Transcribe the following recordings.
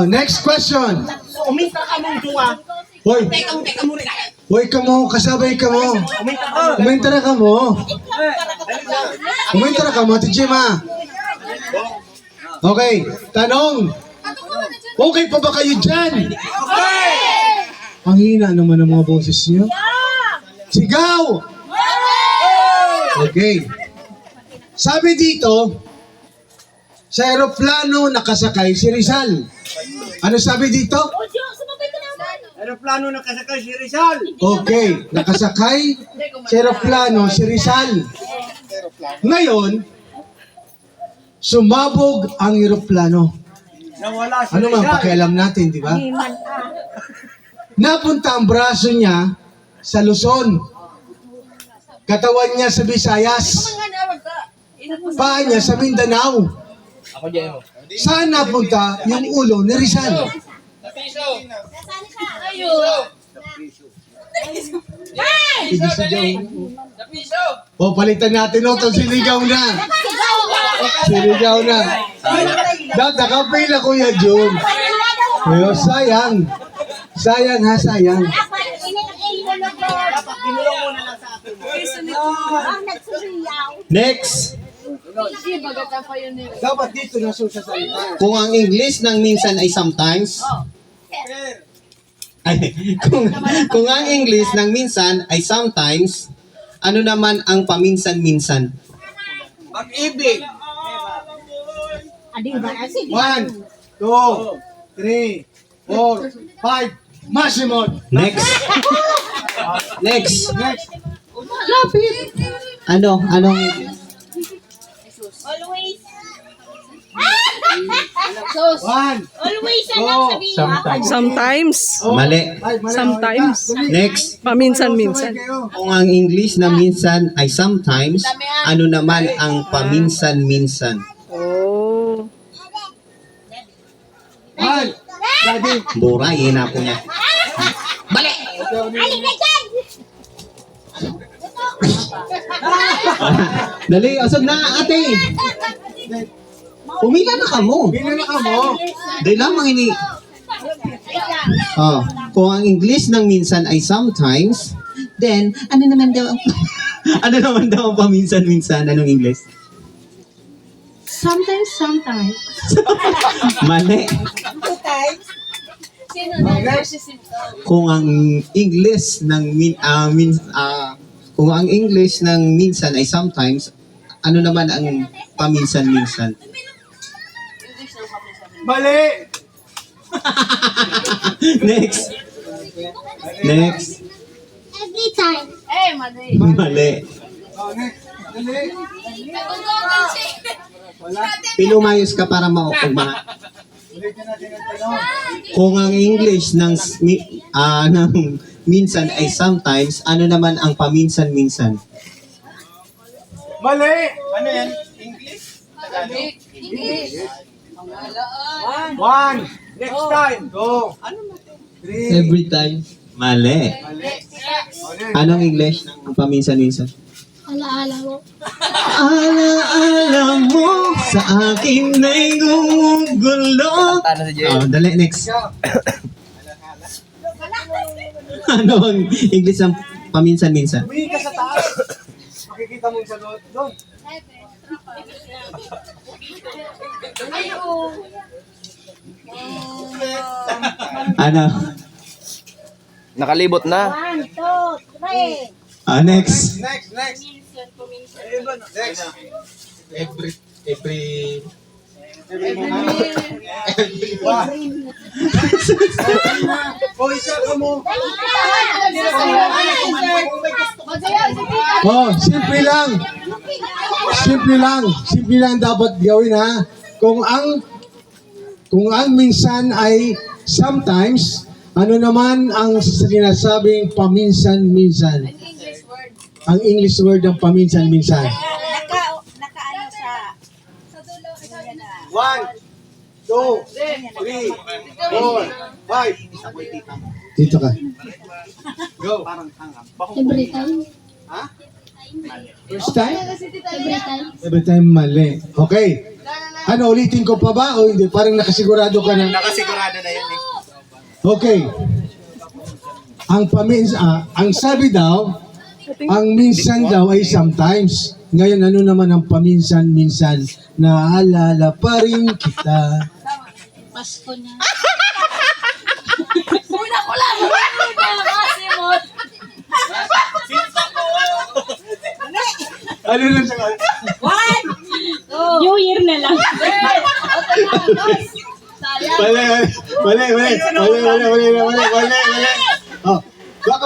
Next question. Uminta ka mong duwa. Hoy, Teka mo rin. hoy ka mo, kasabay ka mo. Uminta ka. Umentara ka mo. Umentara ka mo, Tijima. Okay, tanong. Okay pa ba kayo dyan? Ang hina naman ng mga boses niyo. Sigaw! Okay. Sabi dito, sa aeroplano nakasakay si Rizal. Ano sabi dito? Aeroplano nakasakay si Rizal. Okay, nakasakay sa aeroplano si Rizal. Ngayon, sumabog ang aeroplano. Nawala si Ano man Rizal. pakialam natin, di ba? Napunta ang braso niya sa Luzon. Katawan niya sa Visayas. Paa niya sa Mindanao. Saan napunta yung ulo ni Rizal? O, palitan natin o. Siligaw na. Siligaw na. Nakapila Kuya Jun. Pero sayang. Sayang ha, sayang. Next, Dapat dito na susasalita. kung ang English ng minsan ay sometimes, ay, kung ang English ng minsan ay sometimes, ano naman ang paminsan-minsan? Pag-ibig. 1, 2, 3, 4, 5. Masimon. Next. Next. Next. Anong Always. 1. Always na lang sabihin. Sometimes. mali? Sometimes. Next, Paminsan-minsan. kung ang English ng minsan ay sometimes, ano naman ang paminsan-minsan? Oh. 1. Daddy. Burayin na po niya. Alin na dyan! Dali, asog na ate. Pumila na ka mo. Pila na ka mo. Dahil lamang ini. Oh, kung ang English ng minsan ay sometimes, then ano naman daw ang ano naman daw ang paminsan-minsan? Anong English? Sometimes. Mali. Sino na narcissism? Kung ang English ng kung ang English ng minsan ay sometimes, ano naman ang paminsan-minsan? Mali. Next. Next. Every time. Mali. Mali. Oh, next. Dali. Wala. Pilumayos ka para maugma. Ulitin natin ang tanong. Kung ang English ng ng minsan ay sometimes, ano naman ang paminsan-minsan? Mali. Ano yan? English? English. 1. Next time. 2. 3. Every time. Mali. Mali. Anong English ng paminsan-minsan? Alaala mo. Alaala mo sa akin na'y gumugulo. Oh, dali, next. Ano ang English ng paminsan-minsan? Tumingin ka sa taas. Makikita mo sa doon. Ano? Nakalibot na. 1, 2, 3. Next. Next. Next. O, isa ka mo. Oh, simple lang. Simple lang. Simple lang dapat gawin ha. Kung ang minsan ay sometimes, ano naman ang sinasabing paminsan-minsan? Ang English word ng paminsan-minsan. Nakaano sa... 1, 2, 3, 4, 5. Dito ka. Go. Every time. Ha? First time? Every time. Every time mali. Okay. Ano, ulitin ko pa ba o hindi? Parang nakasigurado ka na. Nakasigurado na yan eh. Okay. Ang sabi daw, ang minsan daw ay sometimes. Ngayon, ano naman ang paminsan-minsan? Naalala pa rin kita. Pasko na. Una ko lang. Masimot. Ano lang sa One. New Year na lang. Mali. Oh, baka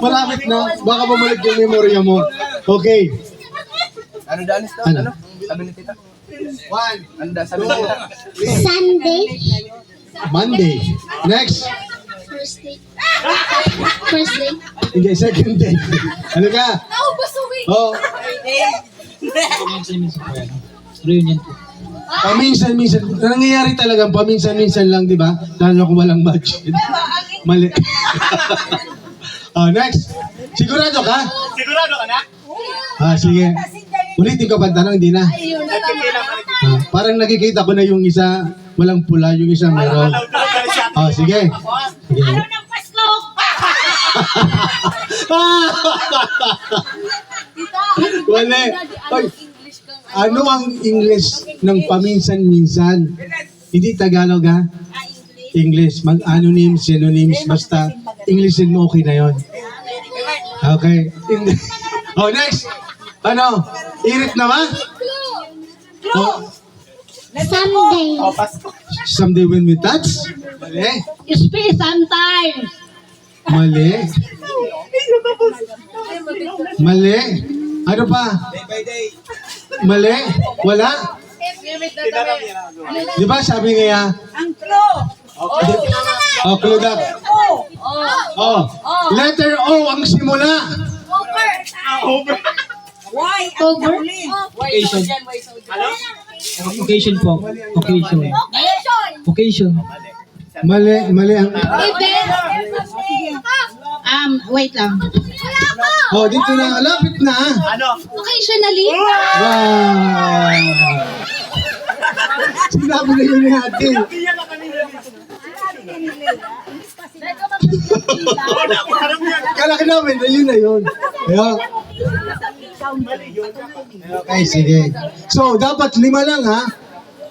malapit na. Baka bumalik yung memorya mo. Okay. Ano daanis daw? Ano? Ano? Sabi ni tita. One, Ano da? Sabi ni tita. Sunday. Monday. Next. First day. First day. Hindi, second day. Ano ka? Oh, paminsan-minsan. Nangyayari talaga, paminsan-minsan lang, di ba? Lalo kung walang budget. Mali. Oh, next. Sigurado ka? Sigurado ka na? Sige. Ulitin ko pa tanong, hindi na. Parang nakikita ko na yung isa, walang pula, yung isa meron. Sige. Sige. Ng Pasko. Wala. Oy, ano ang English ng paminsan-minsan? Hindi Tagalog ha? English. Mag-anonym, synonyms, basta Englishin mo okay na yon. Okay. Oh, next. Ano? Irit na ba? Oh, Sunday. someday when we touch? Mali. Space sometimes. Mali. Mali. Ano pa? Day by day. Mali. Wala? Di ba sabi nga, Ang clue. oh, clued up. Oh, letter O ang simula. Over. Why? Over? Occasion. Occasion po. Occasion. Occasion. Mali ang... Wait lang. Oh, dito na, lapit na. Ano? Occasionally. Wow! Sinabi na yun ni ate. Kala ka namin na yun na yun. Ayan. Okay, sige. So, dapat 5 lang ha.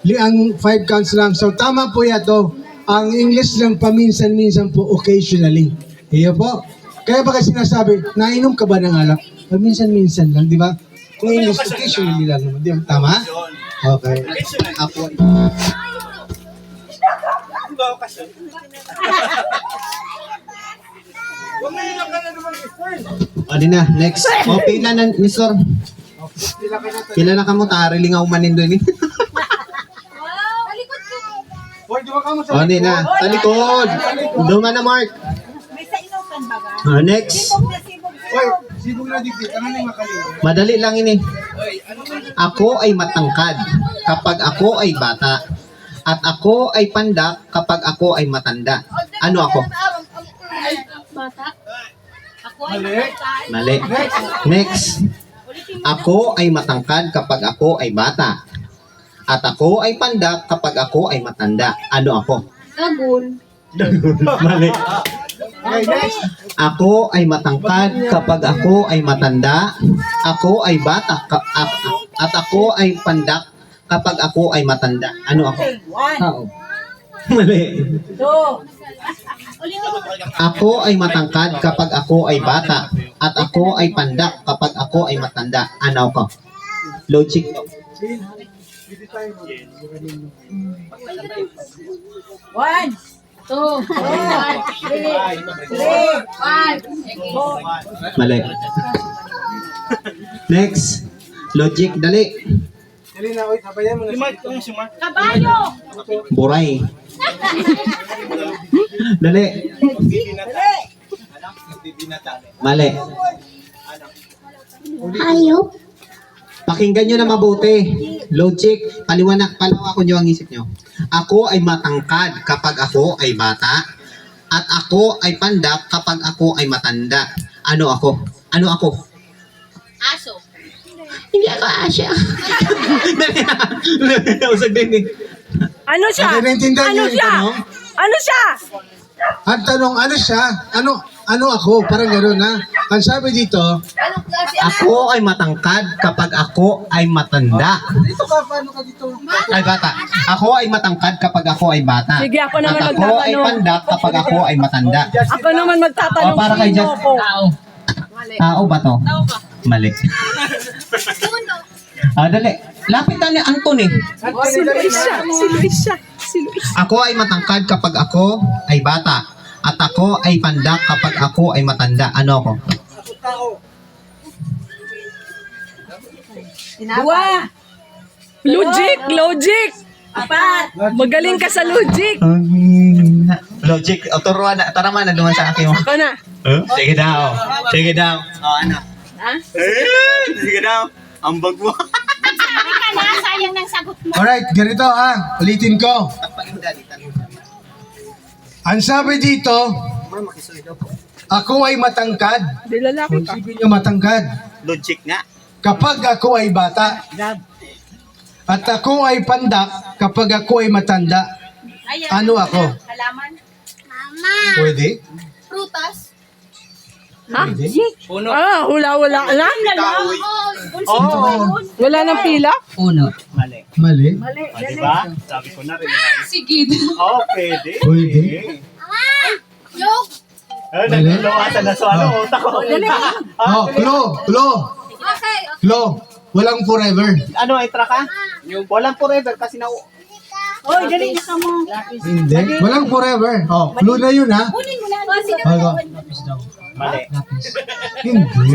Ang 5 counts lang. So, tama po yato. Ang English lang paminsan-minsan po, occasionally. Iyo po. Kaya ba kasi sinasabi, nainom ka ba ng alak? Paminsan-minsan lang, di ba? Kung English, occasionally lang naman. Di ba? Tama? Okay. Ako. O, di na. Next. O, pila na, Mr. Pila na ka mo, tarilingaw manin doon. Hoy, di ba ka mo O, di na. Sa likod. Duma na, Mark. O, next. Hoy, sibog na dikit. Ano na yung makalimutan? Madali lang ini. Ako ay matangkad kapag ako ay bata. At ako ay pandak kapag ako ay matanda. Ano ako? Bata. Ako Mali. Mali. Next. Ako ay matangkad kapag ako ay bata. At ako ay pandak kapag ako ay matanda. Ano ako? Gagol. Mali. Okay, next. Ako ay matangkad kapag ako ay matanda. Ako ay bata at ako ay pandak kapag ako ay matanda. Ano ako? Tao. Mali. Ako ay matangkad kapag ako ay bata at ako ay pandak kapag ako ay matanda. Ano ako? Logic. One. Two. Three. One. Mali. Next. Logic. Dali. Dali na, oy, sabayan mo na. Kabayo. Buray. Dali. Mali. Hayop. Pakinggan nyo na mabuti. Logic, paliwanag ko nyo ang isip nyo. Ako ay matangkad kapag ako ay bata. At ako ay pandak kapag ako ay matanda. Ano ako? Ano ako? Aso. Hindi ako Asya. Usag din eh. Ano siya? Okay, naintindihan Ano niyo yung siya? tanong? Ano siya? Ang tanong, ano siya? Ano ako? Parang gano'n ha? Ang sabi dito, Anong klase? Ako ay matangkad kapag ako ay matanda. dito ka, paano ka dito? Ay bata. Ako ay matangkad kapag ako ay bata. Sige, ako naman At ako ay magtatanong. pandak kapag ako ay matanda. Ako naman magtatanong O, para kay sino Just- ako. Tao ba to? Mali. Dali. Lapit na ni Anthony. Si Luisa. Si Luisa. Si Luisa. Ako ay matangkad kapag ako ay bata. At ako ay pandak kapag ako ay matanda. Ano ako? Dua. Logic. Logic. Apat. Magaling ka sa logic. Logic. O, turuan na. Tara man, naduman sa akin mo. Ako na. Sige daw. Sige daw. O, ano? Ha? Sige daw. Ambag mo. Sabi ka na, sayang ng sagot mo. Alright, ganito ha. Ulitin ko. Ang sabi dito, ako ay matangkad. Di lalaki ka. Isipin niyo matangkad. Logic nga. Kapag ako ay bata. At ako ay pandak kapag ako ay matanda. Ayan. Ano ako? Halaman. Mama. Pwede? Prutas. Ha? Pwede? Hula-hula na? Oo. Wala nang pila? Uno. Mali. Mali? Diba? Sabi ko na rin. Sige. Oh, pwede. Pwede? Joke. Nagluwasan na sa ano, utak ko. Oh, clue. Okay. Clue. Walang forever. Ano, itra ka? Walang forever kasi na... Hoy, dali na ka mo. Hindi. Walang forever. Oh, clue na yun ha. Kunin mo na. Sige. Ano? Mali. Hindi.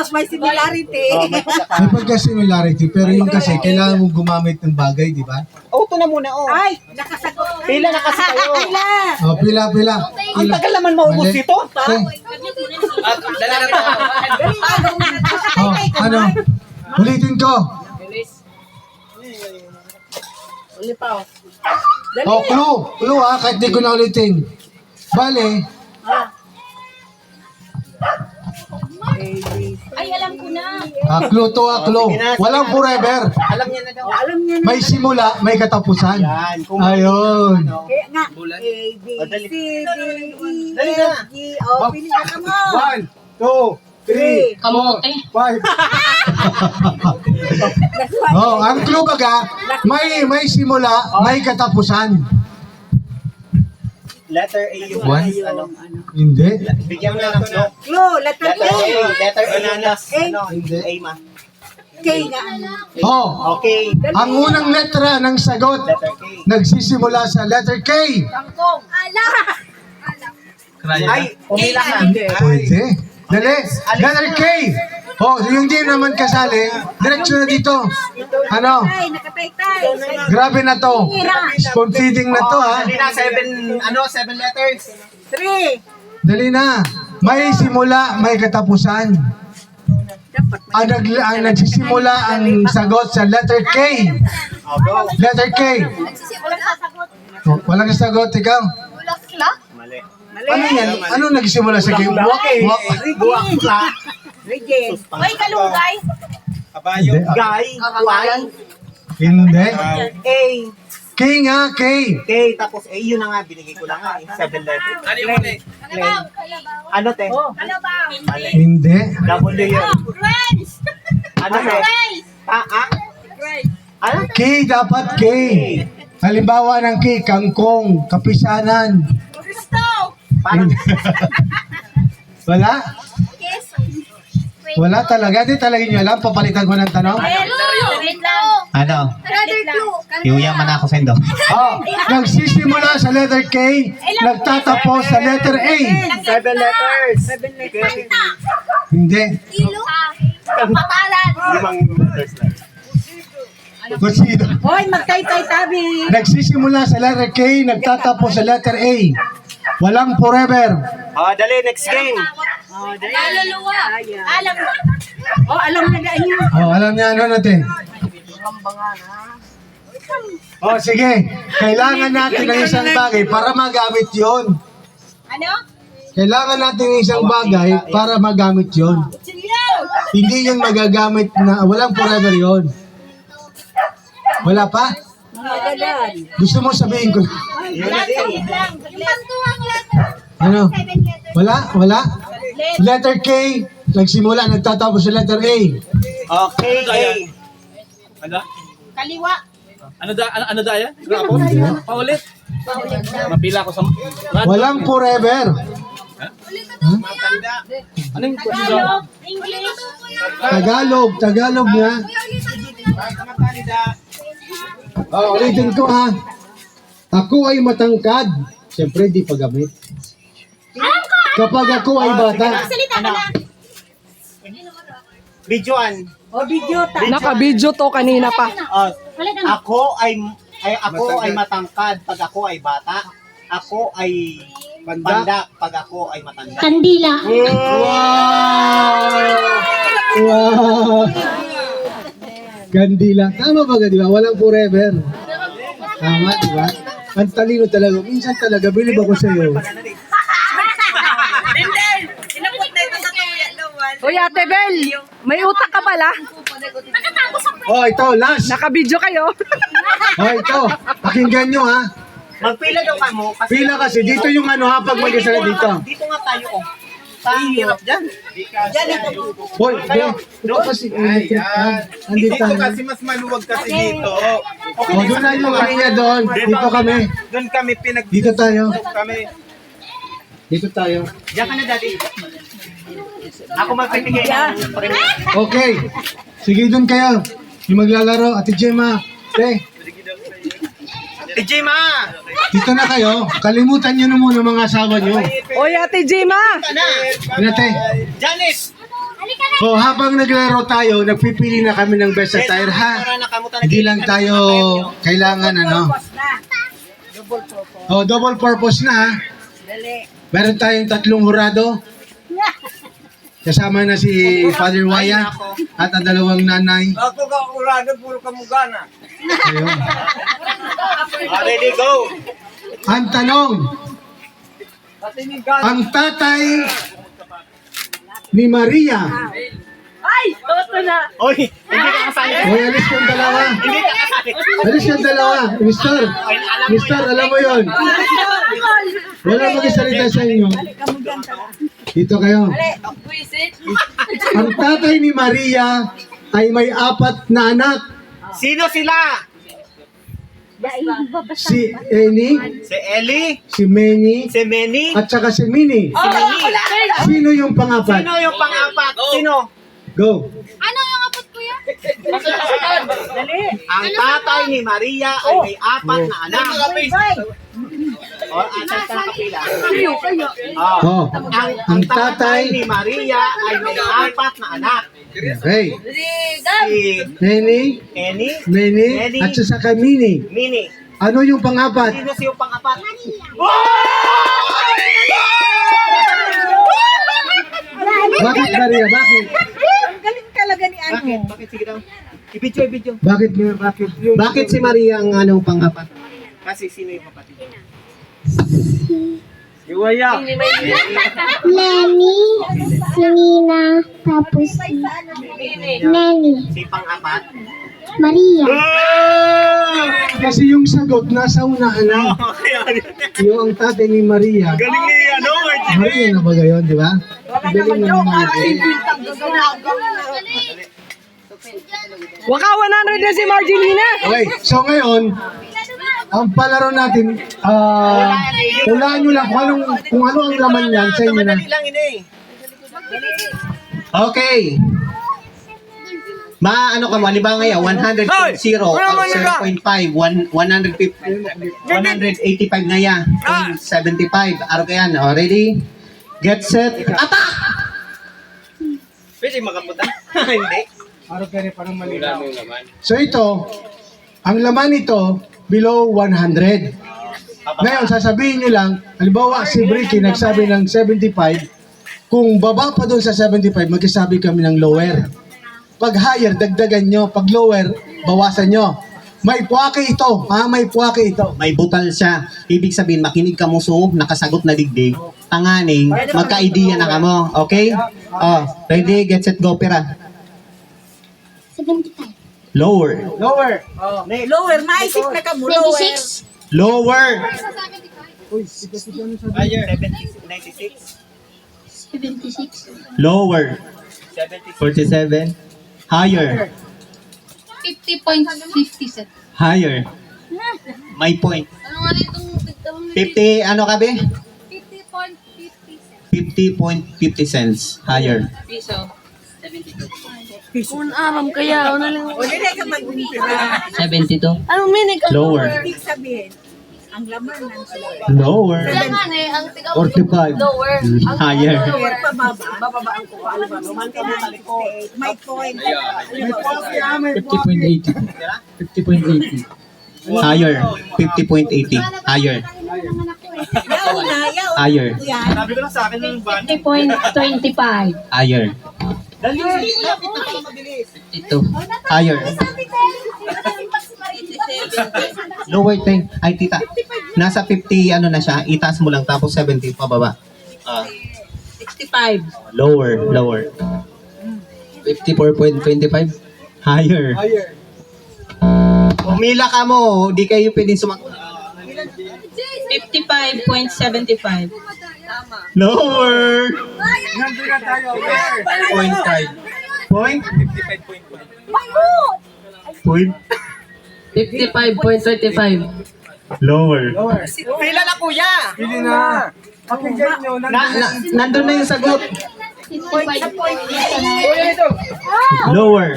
May similarity. Oh, may pagkaka. May pagka-similarity, pero yung kasi, kailangan mong gumamit ng bagay, di ba? Oh, ito na muna, oh. Ay, nakasagot. Pila na kasi kayo. Pila. Oh, pila. Ang tagal naman maubos Mali. ito. Okay. Dali na. Oh, ano? Ulitin ko. Oh, clue. Clue ha, kahit di ko na ulitin. Bale, Ay, alam ko na. clue to clue. Walang forever. Alam niya na daw. May simula, may katapusan. Yan. Kung Ayun. Kaya nga. A, B, Dali. C, D, E, Dali na. F, G, O. Pili ka mo. 1, 2, 3, Kamote. 5. Oh, ang clue baga, may simula, may katapusan. letter A yung One. ano. Hindi. Bigyan mo na ng clue. Clue, letter Letter A. A. Letter A yung last. A. Ano, A ma. K nga. Oh, Okay. ang unang letra ng sagot Letter K. nagsisimula sa letter K. Kangkong. Ala. Ay, pumila ka. Pwede. Dali. Letter K. Oh, yung di naman kasali, diretso na dito. Ano? Ay, nakatay-tay. Grabe na to. Spoon feeding na to ha. Dali na, 7 letters. 3. Dali na. May simula, may katapusan. Ang nagsisimula ang sagot sa letter K. Oh, go. Letter K. Walang sasagot. Oh, walang sagot, ikaw. Bulak-lak. Mali. Ano yan? Ano nagsimula sa K? Wak. Buwakla. Regine. Hoy, kalunggay. Kabayo. Hindi. Guy. Y. Hindi. A. K nga, K. K. Tapos A. Yun na nga. Binigay ko lang nga. 7 letters. Kalabaw. Ano, te? Kalabaw. Hindi. W yun. Friends. Ano, te? Friends. Ano? K dapat K. Halimbawa ng K, kangkong, kapisanan. Gusto. Parang Wala? Queso. Wala talaga. Di talaga nyo alam. Papalitan ko ng tanong. Wait lang. Ano? Another clue. Iuya man ako sa indo. Oh, nagsisimula sa letter K, nagtatapos sa letter A. 7 letters. Hindi. Kilo. Patalan. 5 letters lang. Kung sino. Hoy, magtay-tay-tabi. Nagsisimula sa letter K, nagtatapos sa letter A. Walang forever. Dali, next game. Kaluluwa. Alam mo. Oh, alam na daan niya. Oh, alam niya ano natin. Oh, sige. Kailangan natin ng isang bagay para magamit yon. Ano? Kailangan natin ng isang bagay para magamit yon. Hindi yun magagamit na, walang forever yon. Wala pa? Gusto mo sabihin ko? Ano? Wala? Wala? Letter K, nagsimula, nagtatapos sa letter A. Okay. Kaliwa. Ano daya? Paulit. Mapila ko sa... Walang forever. Anong Tagalog. English. Tagalog nga. Ulitin ko ha. Ako ay matangkad. Siyempre, di pagamit. Kapag ako ay bata. Salita ka na. Videoan. O, video ta. Naka-video to kanina pa. Ako ay matangkad pag ako ay bata. Ako ay pandak pag ako ay matanda. Kandila. Wow! Gandila. Tama ba di ba? Walang forever. Tama, di ba? Ang talino talaga. Minsan talaga, bilib ako sa iyo. Uy, Ate Bel, may utak ka pala. Oh, ito, last. Naka-video kayo. Oh, ito. Pakinggan nyo, ha? Magpila daw ka mo. Kasi Pila kasi. Dito yung ano, ha? Pag mag-isa dito. Dito nga tayo. Hirap dyan. Hoy, dito kasi. Andito tayo. Kasi mas maluwag kasi dito. Oh, doon na yung kanya doon. Dito kami. Doon kami Dito tayo. kami. Dito tayo. Diyan ka na, daddy. Ako magpipigay ng premium. Okay. Sige, doon kayo. Yung maglalaro. Ate Gemma. Jema! Dito na kayo. Kalimutan nyo na muna mga asawa nyo. Uy, Ate Jima. Ate. Janice! So, habang naglaro tayo, nagpipili na kami ng best attire, ha? Hindi lang tayo kailangan, ano? Oh, double purpose na, ha? Meron tayong 3 hurado. Kasama na si Father Waya at ang 2 nanay. Ako ka urado, puro kamugana. Ayun. Ready, go! Ang tanong, ang tatay ni Maria. Ay, toto na. Oy, hindi ka kasali. Hoy, alis kang dalawa. Hindi ka kasali. Alis kang dalawa. Mister, alam mo yon. Wala magsalita sa inyo. Dito kayo. Ang tatay ni Maria ay may 4 na anak. Sino sila? Si Eni, Si Ellie, si Meni, si Manny, at saka si Mini. si Manny. Sino yung pangapat? Sino yung pang-apat? Sino? Go. Ang tatay ni Maria ay may 4 na anak. O, asan ka kapila? Oh. Ang tatay ni Maria ay may 4 na anak. Okay. Si Meni, Annie, Meni, at saka Mini. Minnie. Ano yung pangapat? Sino yung pang-apat? Bakit Maria? Bakit? Bakit? Sige daw. I-video. Bakit nga? Bakit? Bakit si Maria ang anong pangapat? Kasi sino yung kapatid? Iwaya. Lenny, si Nina, tapos Nenny, Si pang-apat? Maria. Kasi yung sagot nasa unahan na. Yung ang tatay ni Maria. Galing ni ano, Maria na ba gayon, di ba? Galing na naman. Waka 100 na si Margelina. Okay, so ngayon, ang palaro natin, hulaan nyo lang kung ano ang laman yan sa inyo na. Madali lang ini. Okay. Ano ka mo? Halimbawa ngayon, 100.0, 0.5, 150, 185 na yan, 0.75. Araw ka yan. O, ready? Get set, attack! Pwede makapunta? Hindi. So ito, ang laman nito, below 100. Ngayon, sasabihin nyo lang, halimbawa si Bricky nagsabi ng 75, kung baba pa doon sa 75, magsasabi kami ng lower. Pag higher, dagdagan nyo. Pag lower, bawasan nyo. May puwake ito. May puwake ito. May butal siya. Ibig sabihin, makinig ka muso, nakasagot na digdig. tanganing magka-idea na kamo. Okay? Oh, ready, get set, go, pera. 75. Lower. Lower. Lower, maisip na ka mo, lower. 26. Lower. Higher. 96. 76. Lower. 47. Higher. 50.57. Higher. My point. Ano nga na itong 50, ano ka be? 50.57. 50.50 cents. Higher. Un aram kaya, una lang. O, hindi ka mag-pira. 72. Ano meaning ka? Lower. Ibig sabihin, ang laman ng lower. Lower. Kailangan eh, ang tiga 45. lower. Higher. Lower, pababa. Bababa ang kuha. May point. May coffee ah, may 50.80. coffee. 50.80. Higher. 50.80. Higher. Yauna, yauna. Higher. Yan. Sabi ko lang sa akin ng ban. 50.25. Higher. Dali, lapit na pala mabilis. 52. Higher. Lower thing. Ay, tita. Nasa 50, ano na siya. Itaas mo lang. Tapos 70 pababa. 65. Lower. Lower. 54.25. Higher. Higher. Pumila ka mo. Di kayo pwedeng sumakot. 55.75. Lower. Nandun na tayo. Where? 0.5. Point? 55.5. Point? 55.35. Lower. Lower. Pila na kuya. Pili na. Pakinggan nyo. Nandun na yung sagot. Lower.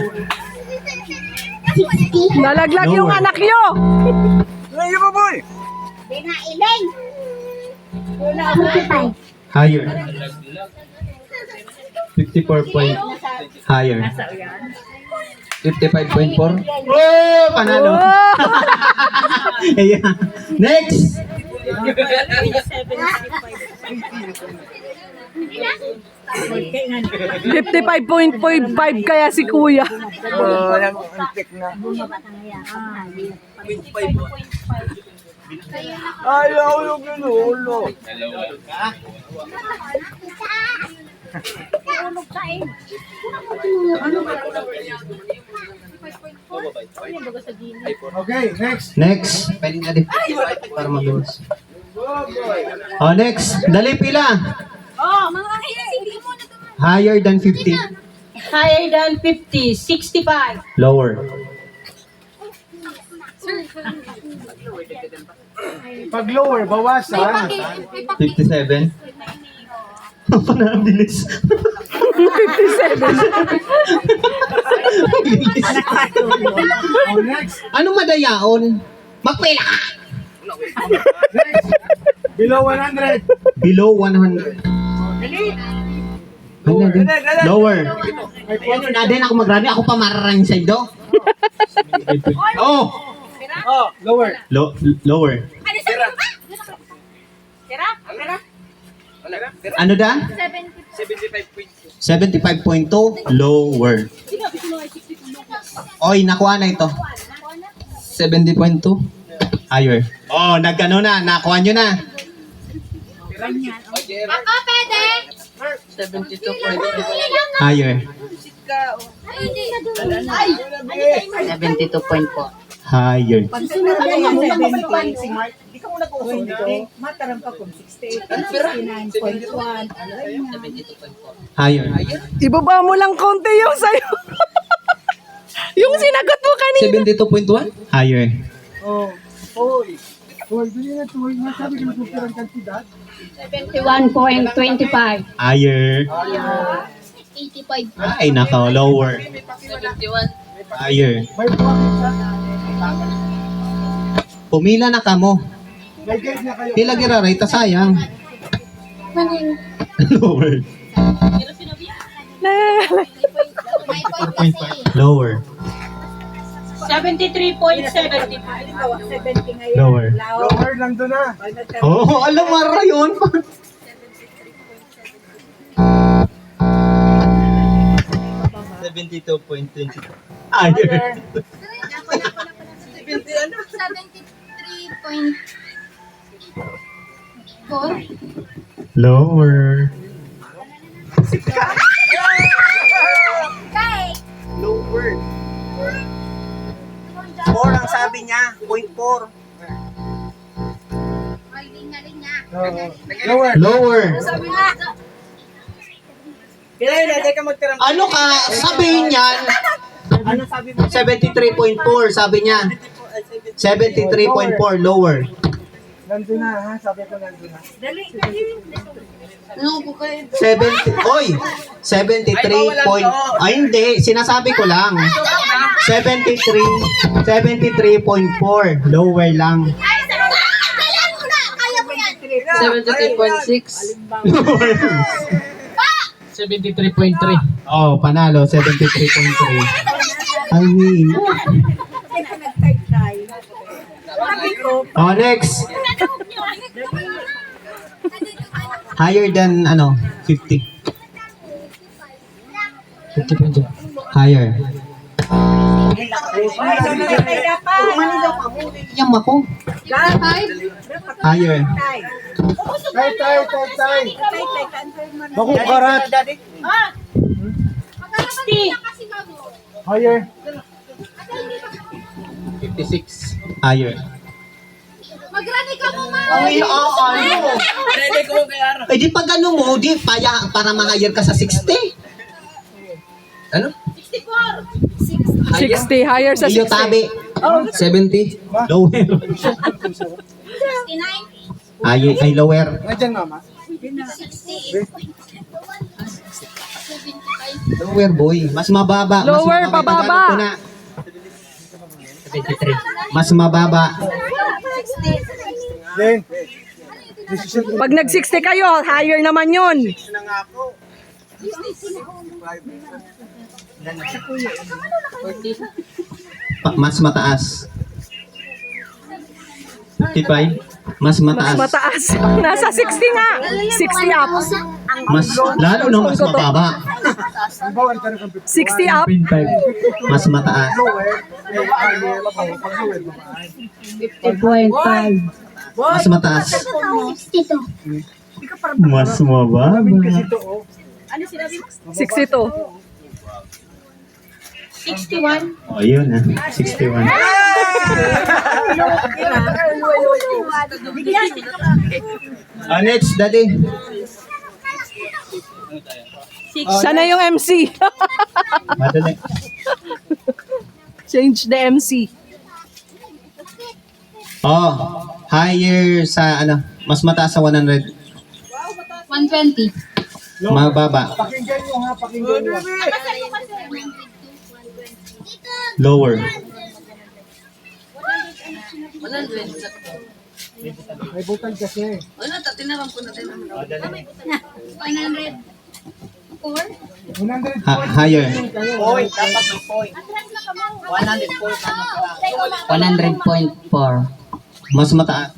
Nalaglag yung Lower. anak nyo. Ngayon mo, boy! Binailing. 45. Higher. 54 point. Higher. 55.4. Oh, panalo. Ayan. Next. 55.5 kaya si kuya. Antik na. Ayaw yung ginulo. Okay, next. Next. Pwede na din. Para mabilis. Oh, next. Dali pila. Oh, mga hindi mo na Higher than 50. Higher than 50. 65. Lower. Pag lower, bawasan. 57. Panabilis. 57. Oh, next. Anong madayaon? Magpila ka. Next. Below 100. Below 100. Lower. Ano na din ako magrani, ako pa mararang side do. Oh, Oh, Lower. lower. Tira? Ano da? 75.2 lower. Oy, nakuha na ito. 70.2 higher. Oh, nagkano na, nakuha nyo na. Ako, pwede. 72.5. Higher. Ay, hindi na doon. Ay! 72.4. Higher. Pag sunod na yan, 70. Si Mark, di ka muna kung sunod. Mataram ka kung 68, 69.1. Higher. Ibaba mo lang konti yung sa'yo. Yung sinagot mo kanina. 72.1 higher. Hoy, dili na tuloy. Masabi ko na ang kantidad. 71.25. Higher. 85. Ay, nako, lower. 71. Higher. May profit siya. Pumila na ka mo. May guide na kayo. Pila giraray, ta sayang. Lower. May point kasi. Lower. 73.75. 70 ngayon. Lower. Lower lang doon na. Oh, alam mo yun. 72.20. Higher. 73.4. Lower. Lower. 4 ang sabi niya. 0.4. Galing niya. Lower. Kailan na, ka magtiram. Ano ka? Sabihin niyan. Ano sabi mo? 73.4 sabi niya. 73.4 lower. Nandun na, ha? Sabi ko nandun na. 73 point, ay hindi, sinasabi ko lang. 73.4 lower lang. Ay, kailan mo na? Kaya mo yan. 73.6. 73.3. Oh, panalo 73.3. Ay, oh, next. Higher than 50. 50.2. Higher. Yang ako. Higher. Tay. Bakong karat. Kasi mamo. Higher. 56. Higher. Mag-ready ka mo, ma. Ay, ano? Ready ko kay Ara. Eh di pag ano mo, di para ma-higher ka sa 60. Ano? 64. 60, higher sa Iyo 60. tabi. 70. Lower. 69. Ay lower. Nandiyan, mama. 68. 75. Lower boy. Mas mababa. Lower, pababa. Tagalog ko na. 73. Mas mababa. Then, Pag nag-60 kayo, higher naman yun. Mas mataas. 55. Mas mataas. Mas mataas. Nasa 60 nga. 60 up. Mas lalo na mas mababa. 60 up. Mas mataas. 50.5. Mas mataas. 62. Mas mababa. 62. 61. Oh, yun 61. Next, daddy. Sana yung MC. Madali. Change the MC. Oh, higher sa mas mataas sa 100. 120. Mababa. pakinggan nyo ha, pakinggan nyo. Lower. May butang kasi. 100. 4. Higher. Point. Dapat may point. 100 point. 100.4. Mas mataas.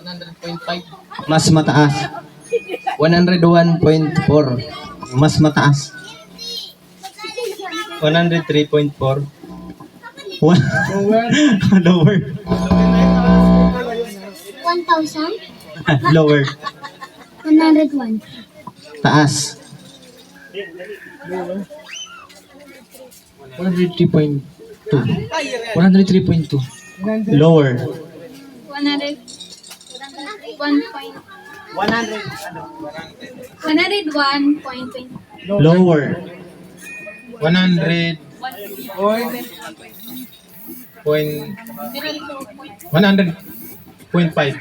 100.5. Mas mataas. 101.4. Mas mataas. 103.4. Lower. 1,000. Lower. 101. Taas. 103.2. 103.2. Lower. 101.20. Lower. 100.5.